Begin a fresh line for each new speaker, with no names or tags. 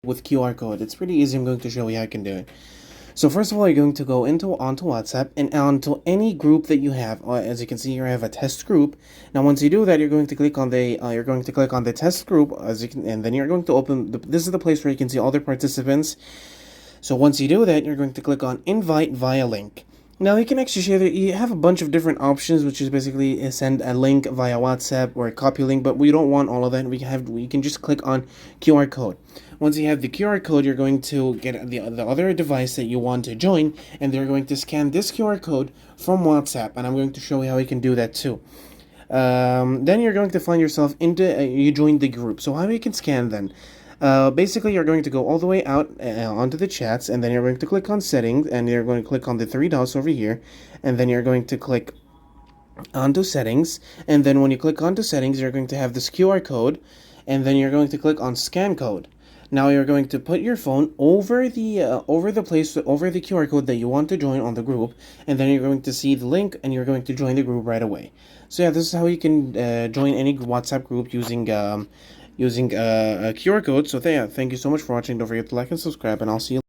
with QR code. It's pretty easy. I'm going to show you how I can do it. So first of all, you're going to go onto WhatsApp and onto any group that you have. As you can see here, I have a test group. Now, once you do that, you're going to click on the test group, and then you're going to open. This is the place where you can see all the participants. So once you do that, you're going to click on invite via link. Now you can actually share you have a bunch of different options, which is basically send a link via WhatsApp or a copy link, but we don't want all of that. We can just click on QR code. Once you have the QR code, you're going to get the other device that you want to join, and they're going to scan this QR code from WhatsApp, and I'm going to show you how you can do that too. Then you're going to find yourself you joined the group. So how you can scan then? Basically, you're going to go all the way out onto the chats, and then you're going to click on settings, and you're going to click on the three dots over here, and then you're going to click onto settings, and then when you click onto settings, you're going to have this QR code, and then you're going to click on scan code. Now you're going to put your phone over the QR code that you want to join on the group, and then you're going to see the link, and you're going to join the group right away. So yeah, this is how you can join any WhatsApp group using a QR code. So yeah, thank you so much for watching. Don't forget to like and subscribe, and I'll see you.